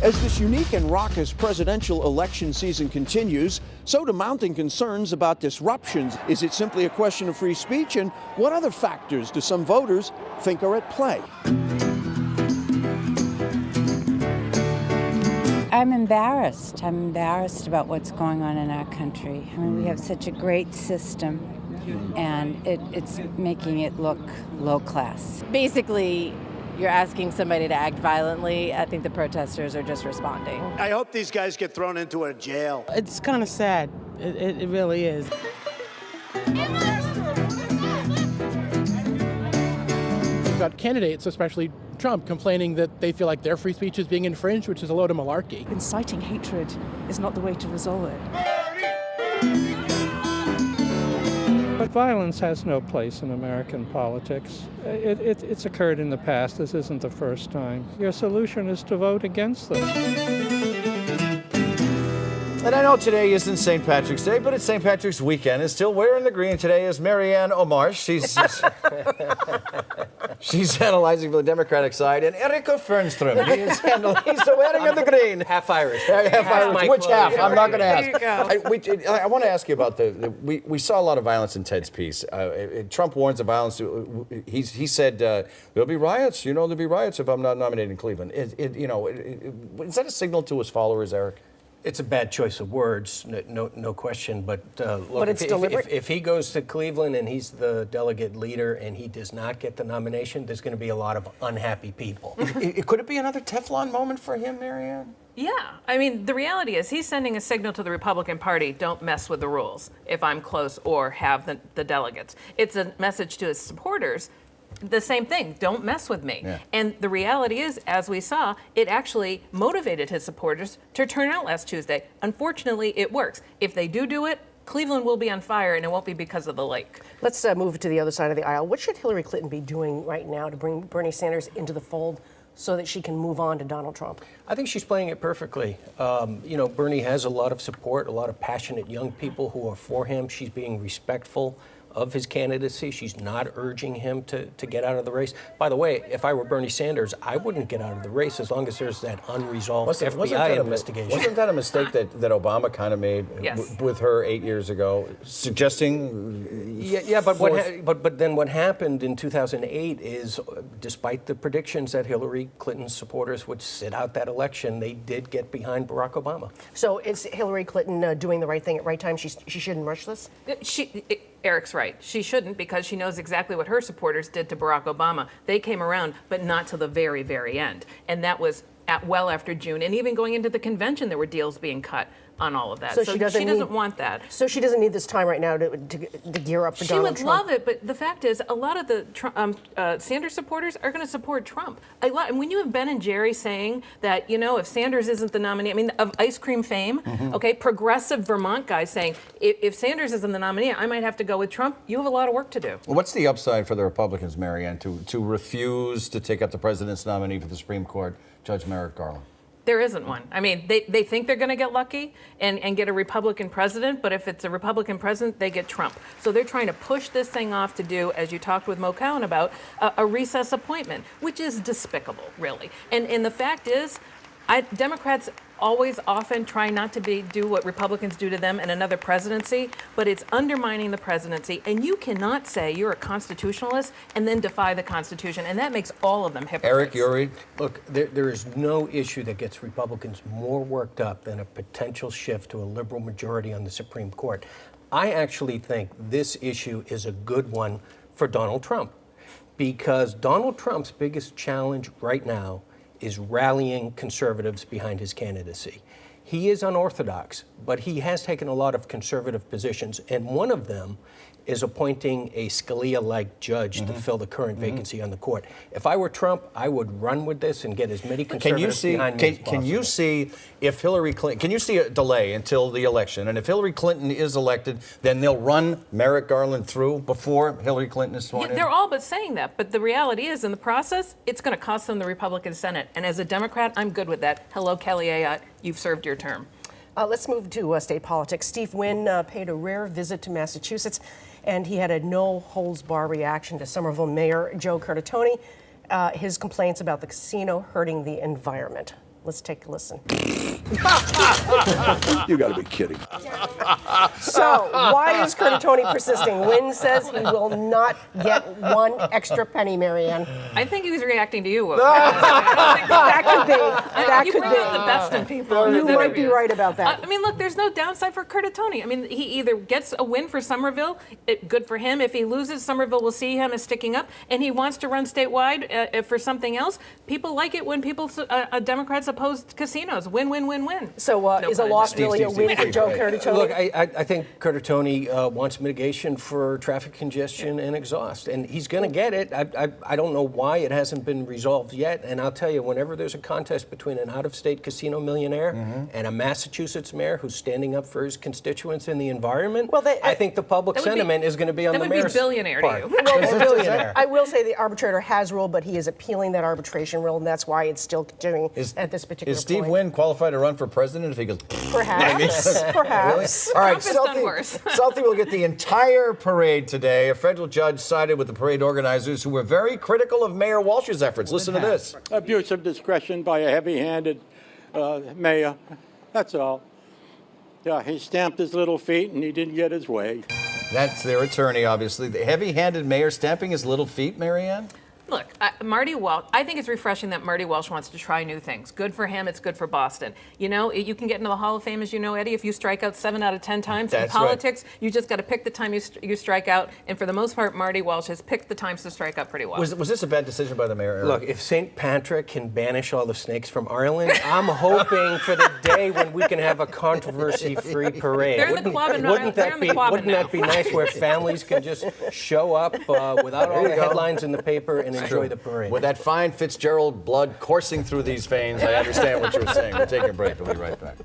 As this unique and raucous presidential election season continues, so do mounting concerns about disruptions. Is it simply a question of free speech? And what other factors do some voters think are at play? I'm embarrassed. I'm embarrassed about what's going on in our country. I mean, we have such a great system, and it's making it look low class. Basically, you're asking somebody to act violently. I think the protesters are just responding. I hope these guys get thrown into a jail. It's kind of sad. It really is. We've got candidates, especially Trump, complaining that they feel like their free speech is being infringed, which is a load of malarkey. Inciting hatred is not the way to resolve it. But violence has no place in American politics. It's occurred in the past. This isn't the first time. Your solution is to vote against them. And I know today isn't St. Patrick's Day, but it's St. Patrick's weekend. And still wearing the green today is Marianne Omar. She's analyzing for the Democratic side. And Erika Fernström, he's the wearing of the green. Half Irish. Half Irish. Which half? I'm not going to ask. There you go. I want to ask you about we saw a lot of violence in Ted's piece. Trump warns of violence. He said there'll be riots. There'll be riots if I'm not nominated in Cleveland. Is that a signal to his followers, Eric? It's a bad choice of words, no question. But look, But it's deliberate. If he goes to Cleveland and he's the delegate leader and he does not get the nomination, there's going to be a lot of unhappy people. Could it be another Teflon moment for him, Marianne? Yeah. I mean, the reality is he's sending a signal to the Republican Party, don't mess with the rules if I'm close or have the delegates. It's a message to his supporters. The same thing, don't mess with me. Yeah. And the reality is, as we saw, it actually motivated his supporters to turn out last Tuesday. Unfortunately, it works. If they do it, Cleveland will be on fire, and it won't be because of the lake. Let's move to the other side of the aisle. What should Hillary Clinton be doing right now to bring Bernie Sanders into the fold so that she can move on to Donald Trump? I think she's playing it perfectly. Bernie has a lot of support, a lot of passionate young people who are for him. She's being respectful of his candidacy. She's not urging him to get out of the race. By the way, if I were Bernie Sanders, I wouldn't get out of the race as long as there's that unresolved FBI investigation. Wasn't that a mistake that Obama kind of made with her 8 years ago, suggesting? Yeah, but then what happened in 2008 is, despite the predictions that Hillary Clinton's supporters would sit out that election, they did get behind Barack Obama. So is Hillary Clinton doing the right thing at right time? She shouldn't rush this? Eric's right. She shouldn't, because she knows exactly what her supporters did to Barack Obama. They came around, but not till the very, very end. And that was well after June. And even going into the convention, there were deals being cut on all of that. So she doesn't want that. So she doesn't need this time right now to gear up for Donald Trump? She would love it, but the fact is, a lot of the Sanders supporters are going to support Trump. And when you have Ben and Jerry saying that, if Sanders isn't the nominee, of ice cream fame, progressive Vermont guys saying, if Sanders isn't the nominee, I might have to go with Trump, you have a lot of work to do. Well, what's the upside for the Republicans, Marianne, to refuse to take up the president's nominee for the Supreme Court, Judge Merrick Garland? There isn't one. I mean, they think they're going to get lucky and get a Republican president, but if it's a Republican president, they get Trump. So they're trying to push this thing off to do, as you talked with Mo Cowan about, a recess appointment, which is despicable, really. And the fact is, Democrats often try not to do what Republicans do to them in another presidency, but it's undermining the presidency. And you cannot say you're a constitutionalist and then defy the Constitution. And that makes all of them hypocrites. Eric, you're right. Look, there is no issue that gets Republicans more worked up than a potential shift to a liberal majority on the Supreme Court. I actually think this issue is a good one for Donald Trump, because Donald Trump's biggest challenge right now is rallying conservatives behind his candidacy. He is unorthodox, but he has taken a lot of conservative positions, and one of them is appointing a Scalia-like judge to fill the current vacancy on the court. If I were Trump, I would run with this and get as many conservatives behind me as possible. Can you see if Hillary Clinton, can you see a delay until the election? And if Hillary Clinton is elected, then they'll run Merrick Garland through before Hillary Clinton is sworn in? They're all but saying that. But the reality is, in the process, it's going to cost them the Republican Senate. And as a Democrat, I'm good with that. Hello, Kelly Ayotte. You've served your term. Let's move to state politics. Steve Wynn paid a rare visit to Massachusetts, and he had a no-holds-bar reaction to Somerville Mayor Joe Curtatone, his complaints about the casino hurting the environment. Let's take a listen. You got to be kidding. So, why is Curtatone persisting? Wynn says he will not get one extra penny, Marianne. I think he was reacting to you. That could be. That you could bring be. out the best in people. in You his might be interviews. right about that. I mean, look, there's no downside for Curtatone. I mean, he either gets a win for Somerville, good for him. If he loses, Somerville will see him as sticking up, and he wants to run statewide for something else. People like it when Democrats oppose casinos. Win, win, win, win. So, is a loss really a win for Joe Curtatone? Look, I think Curtatone wants mitigation for traffic congestion and exhaust, and he's going to get it. I don't know why it hasn't been resolved yet, and I'll tell you, whenever there's a contest between an out-of-state casino millionaire and a Massachusetts mayor who's standing up for his constituents in the environment, I think the public sentiment is going to be on the mayor's That would be billionaire part. to you. Well, Billionaire. I will say the arbitrator has ruled, but he is appealing that arbitration rule, and that's why it's still continuing at this particular Is Steve point. Wynn qualified to run for president if he goes? Perhaps. Perhaps. Really? All right, Trump has done worse. Southie will get the entire parade today. A federal judge sided with the parade organizers who were very critical of Mayor Walsh's efforts. Listen to this. Abuse of discretion by a heavy-handed mayor. That's all. Yeah, he stamped his little feet and he didn't get his way. That's their attorney, obviously. The heavy-handed mayor stamping his little feet, Marianne? Look, Marty Walsh, I think it's refreshing that Marty Walsh wants to try new things. Good for him. It's good for Boston. You know, you can get into the Hall of Fame, as you know, Eddie, if you strike out 7 out of 10 times. That's in politics, you just got to pick the time you strike out. And for the most part, Marty Walsh has picked the times to strike out pretty well. Was this a bad decision by the mayor? Look, if St. Patrick can banish all the snakes from Ireland, I'm hoping for the day when we can have a controversy-free parade. They're in the club in Wouldn't Ireland. that be nice where families can just show up without all the headlines in the paper and enjoy the parade? With that fine Fitzgerald blood coursing through these veins, I understand what you're saying. We're taking a break. We'll be right back.